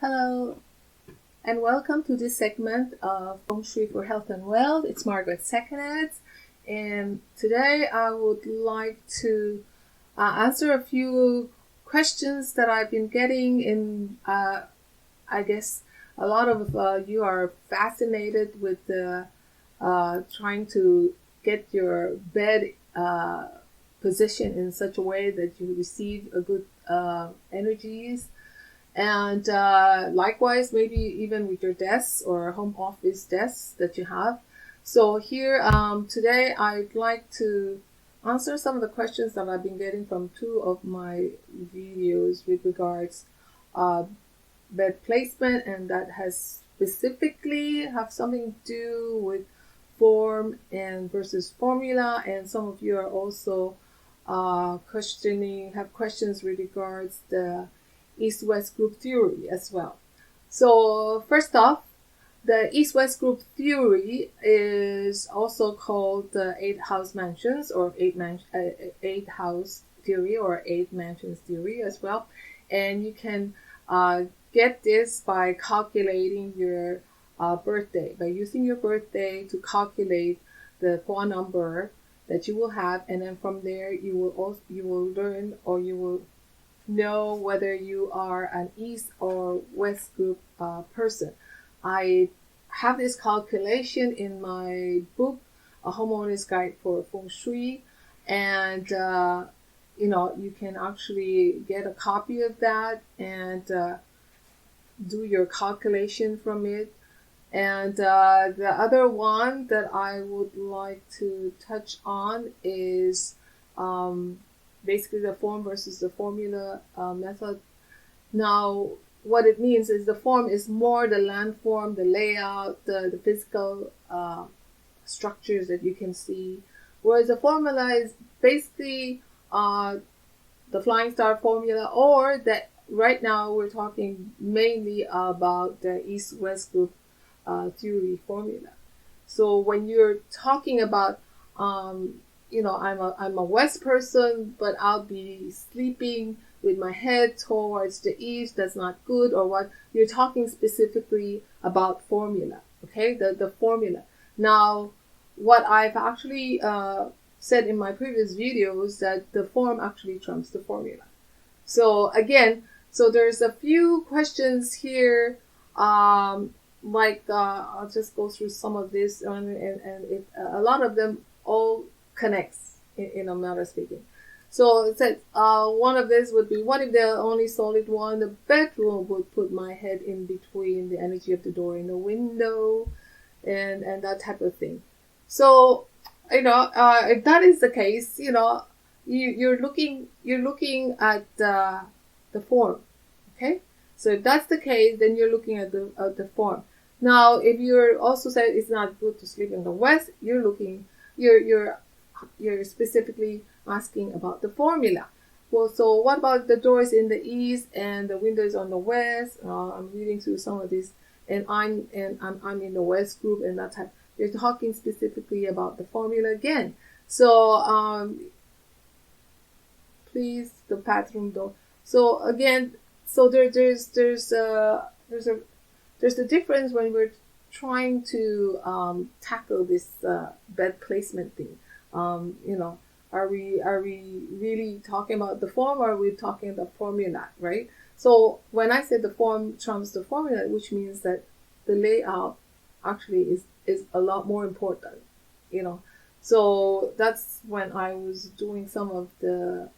Hello, and welcome to this segment of Feng Shui for Health and Wealth. It's Margaret Seconded, and today I would like to answer a few questions that I've been getting in. I guess a lot of you are fascinated with trying to get your bed positioned in such a way that you receive a good energies. And likewise, maybe even with your desks or home office desks that you have. So here today, I'd like to answer some of the questions that I've been getting from two of my videos with regards bed placement, and that has specifically have something to do with form and versus formula. And some of you are also have questions with regards the East-West group theory as well. So first off, the East-West group theory is also called the 8-house mansions or 8-house theory or 8 mansions theory as well. And you can get this by calculating your birthday, by using your birthday to calculate the phone number that you will have, and then from there you will learn, or you will know whether you are an East or West group person. I have this calculation in my book, A Homeowner's Guide for Feng Shui, and you can actually get a copy of that and do your calculation from it. And the other one that I would like to touch on is basically the form versus the formula method. Now, what it means is the form is more the landform, the layout, the physical structures that you can see, whereas the formula is basically the Flying Star formula, or that right now we're talking mainly about the East-West group theory formula. So when you're talking about I'm a West person, but I'll be sleeping with my head towards the east. That's not good, or what? You're talking specifically about formula, okay? The formula. Now, what I've actually said in my previous videos, that the form actually trumps the formula. So again, there's a few questions here. I'll just go through some of this, and a lot of them all connects in a matter of speaking. So it said one of this would be, what if the only solid one? The bedroom would put my head in between the energy of the door and the window, and that type of thing. So if that is the case, you're looking at the form. Okay, so if that's the case, then you're looking at the form. Now, if you're also said it's not good to sleep in the West, you're specifically asking about the formula. Well, so what about the doors in the East and the windows on the West? I'm reading through some of these, and I'm in the West group, and that type. You're talking specifically about the formula again. So please, the bathroom door. So again, there's the difference when we're trying to tackle this bed placement thing. Are we really talking about the form, or are we talking about formula, right? So when I said the form trumps the formula, which means that the layout actually is a lot more important, So that's when I was doing some of the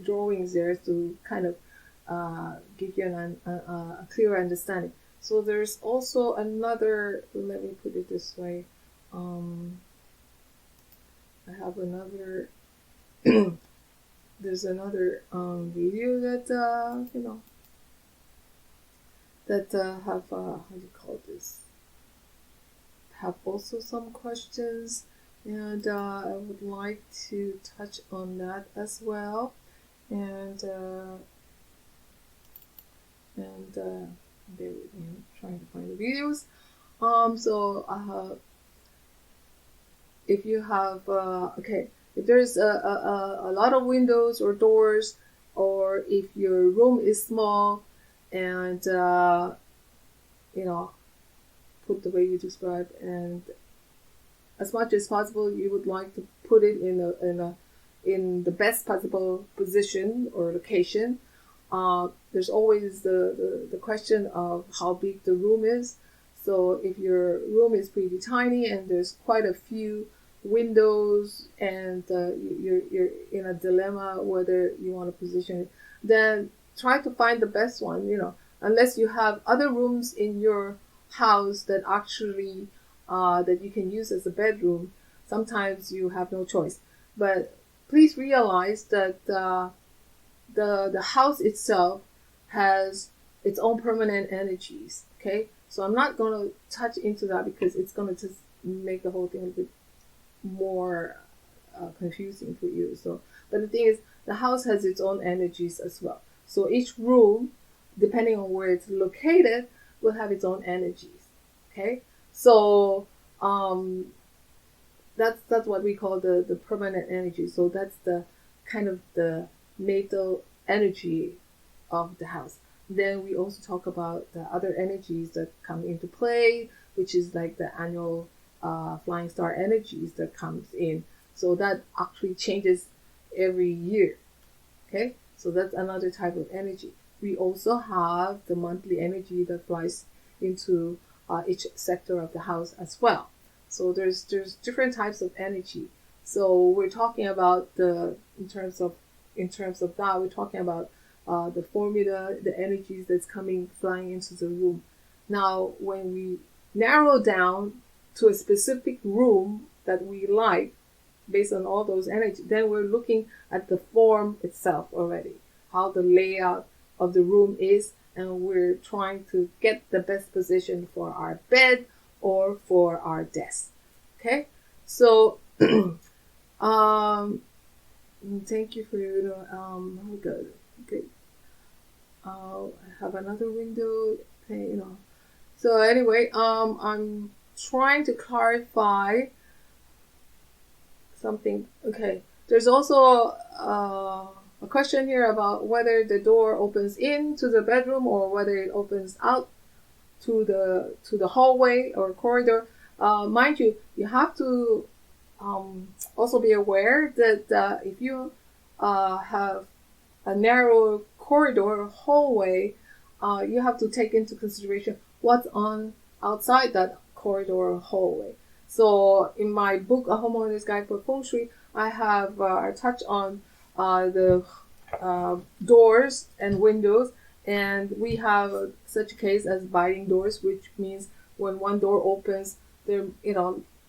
drawings there to kind of give you a clearer understanding. So there's also another, let me put it this way. I have another, there's another video that, have, how do you call this? Have also some questions, and I would like to touch on that as well. And bear with me, I'm trying to find the videos. If you have if there's a lot of windows or doors, or if your room is small, and put the way you describe, and as much as possible you would like to put it in the best possible position or location. There's always the question of how big the room is. So if your room is pretty tiny and there's quite a few windows, and you're in a dilemma whether you want to position it, then try to find the best one, unless you have other rooms in your house that actually that you can use as a bedroom. Sometimes you have no choice, but please realize that the house itself has its own permanent energies. Okay, so I'm not going to touch into that because it's going to just make the whole thing a bit more confusing for you. So, but the thing is, the house has its own energies as well. So each room, depending on where it's located, will have its own energies. Okay, so that's what we call the permanent energy. So that's the kind of the natal energy of the house. Then we also talk about the other energies that come into play, which is like the annual flying star energies that comes in. So that actually changes every year. Okay, so that's another type of energy. We also have the monthly energy that flies into each sector of the house as well. So there's different types of energy. So we're talking about in terms of that, we're talking about the formula, the energies that's flying into the room. Now, when we narrow down to a specific room that we like, based on all those energies, then we're looking at the form itself already, how the layout of the room is, and we're trying to get the best position for our bed or for our desk. Okay, so thank you for good. Okay. I have another window. Okay, So anyway, I'm trying to clarify something. Okay, there's also a question here about whether the door opens into the bedroom or whether it opens out to the hallway or corridor. Mind you, you have to also be aware that if you have a narrow corridor or hallway, you have to take into consideration what's on outside that corridor or hallway. So in my book, A Homeowner's Guide for Feng Shui, I have I touch on the doors and windows, and we have such a case as biting doors, which means when one door opens, there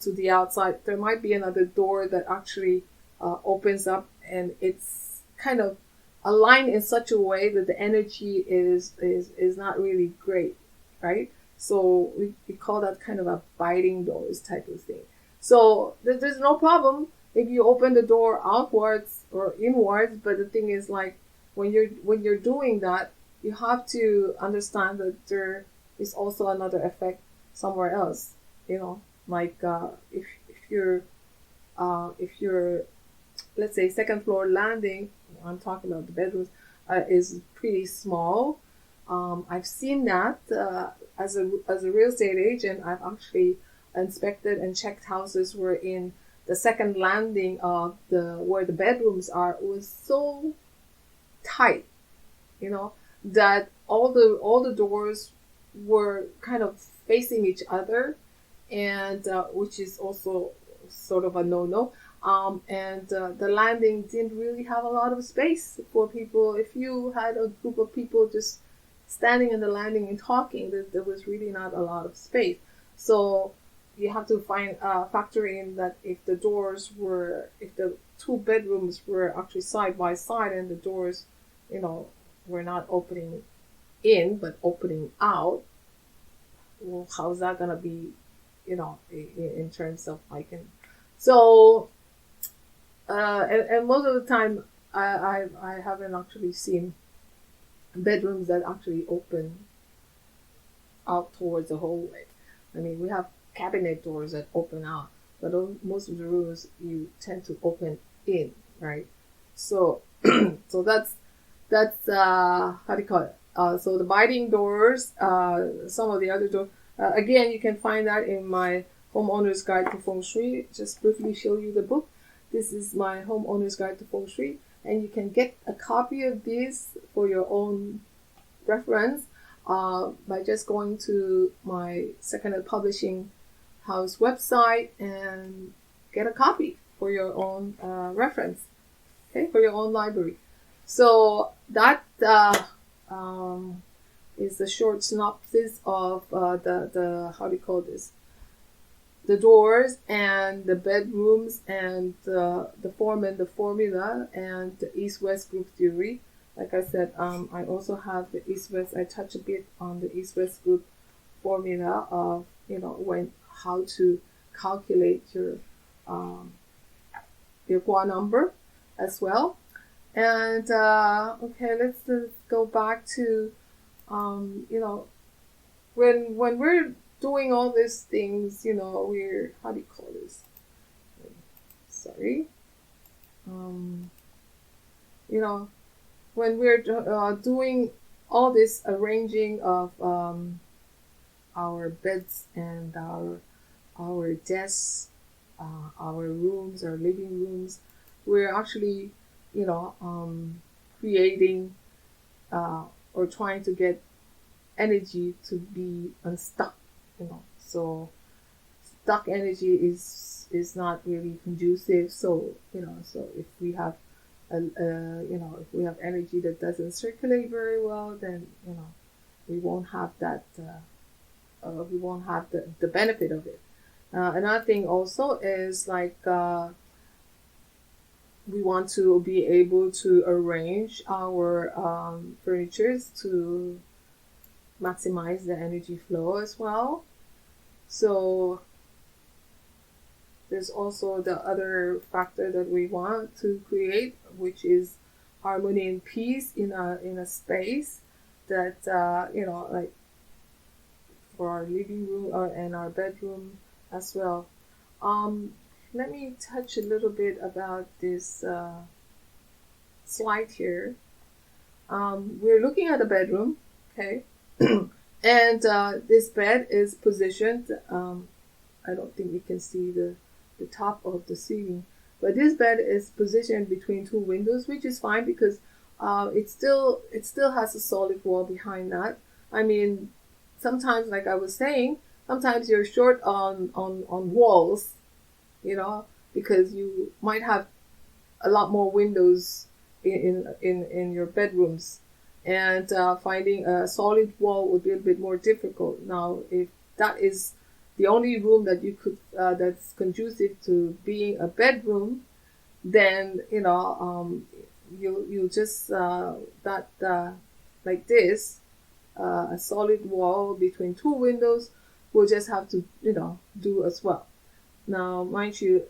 to the outside, there might be another door that actually opens up, and it's kind of aligned in such a way that the energy is not really great, right? So we call that kind of a biting doors type of thing. So there's no problem if you open the door outwards or inwards, but the thing is, like, when you're doing that, you have to understand that there is also another effect somewhere else. Like if you're let's say second floor landing, I'm talking about the bedrooms, is pretty small. I've seen that as a real estate agent. I've actually inspected and checked houses where in the second landing of where the bedrooms are was so tight, that all the doors were kind of facing each other, and which is also sort of a no-no. And the landing didn't really have a lot of space for people. If you had a group of people just standing in the landing and talking, there was really not a lot of space. So you have to factor in that if the two bedrooms were actually side by side and the doors, were not opening in but opening out, well, how's that gonna be, in terms of so. And most of the time, I haven't actually seen bedrooms that actually open out towards the hallway. I mean, we have cabinet doors that open out, but most of the rooms you tend to open in, right? So, so that's how do you call it? So the biting doors, some of the other doors, again, you can find that in my Homeowner's Guide to Feng Shui. Just briefly show you the book. This is my Homeowner's Guide to Feng Shui, and you can get a copy of this for your own reference by just going to my second publishing house website and get a copy for your own reference, okay, for your own library. So that is a short synopsis of the how do you call this? The doors and the bedrooms and the form and the formula and the East-West group theory. Like I said, I also have the East-West. I touch a bit on the East-West group formula of how to calculate your Gua number as well. And okay, let's go back to when we're doing all these things, we're, how do you call this? Sorry. When we're doing all this arranging of our beds and our desks, our rooms, our living rooms, we're actually, creating or trying to get energy to be unstuck. So stuck energy is not really conducive. So so if we have if we have energy that doesn't circulate very well, then we won't have that. We won't have the benefit of it. Another thing also is like we want to be able to arrange our furnitures to maximize the energy flow as well. So there's also the other factor that we want to create, which is harmony and peace in a space that like for our living room and our bedroom as well. Let me touch a little bit about this slide here. We're looking at a bedroom, okay? And this bed is positioned, I don't think you can see the top of the ceiling, but this bed is positioned between two windows, which is fine because it still has a solid wall behind that. I mean, sometimes, like I was saying, sometimes you're short on walls, because you might have a lot more windows in your bedrooms. And finding a solid wall would be a bit more difficult. Now, if that is the only room that you could that's conducive to being a bedroom, then you just like this, a solid wall between two windows will just have to do as well. Now, mind you,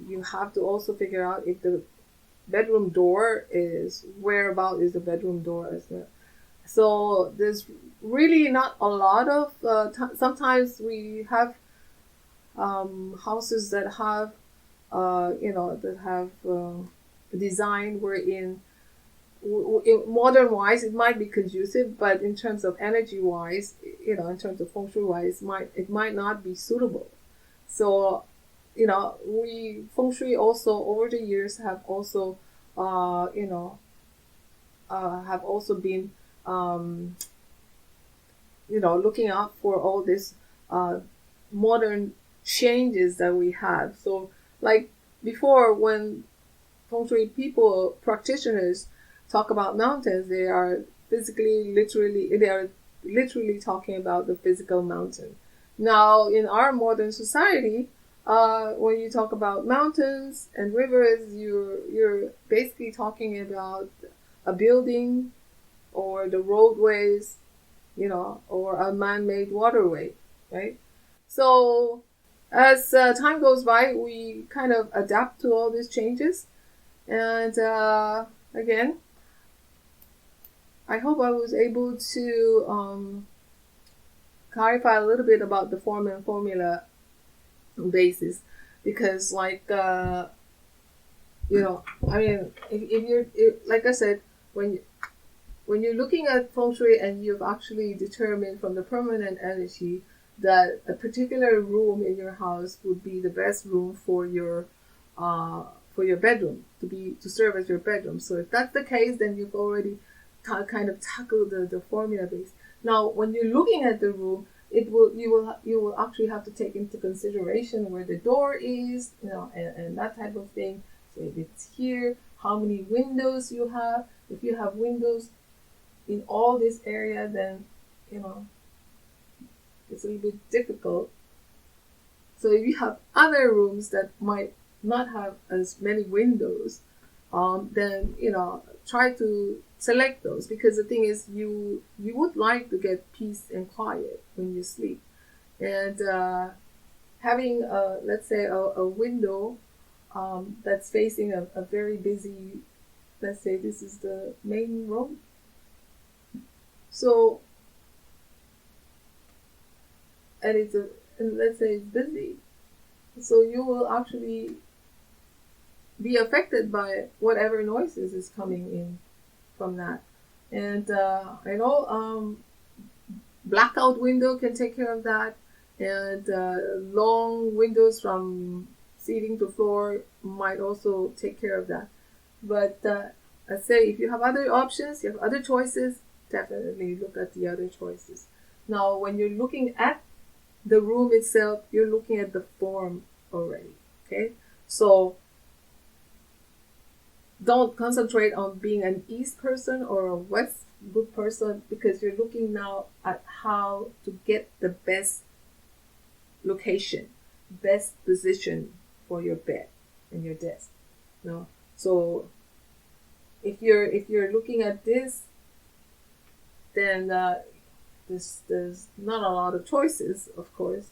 you have to also figure out if the bedroom door whereabout is the bedroom door as well. So there's really not a lot of sometimes we have houses that have design wherein modern wise it might be conducive, but in terms of energy wise, in terms of feng shui wise, it might not be suitable. So we feng shui also over the years have also been looking out for all this modern changes that we have. So like before, when feng shui practitioners talk about mountains, they are literally talking about the physical mountain. Now in our modern society, when you talk about mountains and rivers, you're basically talking about a building or the roadways, or a man-made waterway, right? So as time goes by, we kind of adapt to all these changes. And again, I hope I was able to clarify a little bit about the form and formula basis, because like I mean, if like I said, when when you're looking at Feng Shui and you've actually determined from the permanent energy that a particular room in your house would be the best room for your bedroom to serve as your bedroom. So if that's the case, then you've already kind of tackled the formula base. Now, when you're looking at the room, you will actually have to take into consideration where the door is, and that type of thing. So if it's here, how many windows you have. If you have windows in all this area, then it's a little bit difficult. So if you have other rooms that might not have as many windows, then try to select those, because the thing is you would like to get peace and quiet when you sleep, and having let's say a window that's facing a very busy, let's say this is the main room, so and let's say it's busy, so you will actually be affected by whatever noises is coming in from that. And I know blackout window can take care of that, and long windows from ceiling to floor might also take care of that. But I say, if you have other options, you have other choices, definitely look at the other choices. Now, when you're looking at the room itself, you're looking at the form already, okay? So don't concentrate on being an East person or a West good person, because you're looking now at how to get the best location, best position for your bed and your desk. So if you're looking at this, then there's not a lot of choices, of course.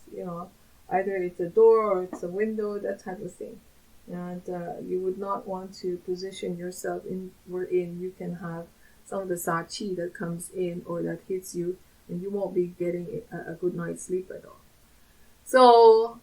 Either it's a door or it's a window, that type of thing. And you would not want to position yourself wherein you can have some of the sa qi that comes in or that hits you, and you won't be getting a good night's sleep at all. So,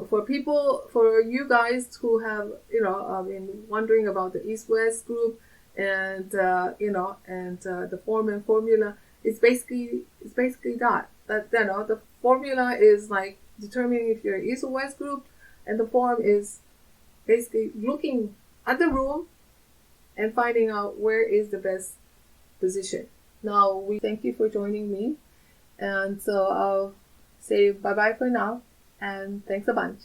for you guys who have, been wondering about the East-West group and, the form and formula, it's basically that. The formula is like determining if you're East or West group, and the form is basically looking at the room and finding out where is the best position. Now, we thank you for joining me, and so I'll say bye-bye for now, and thanks a bunch.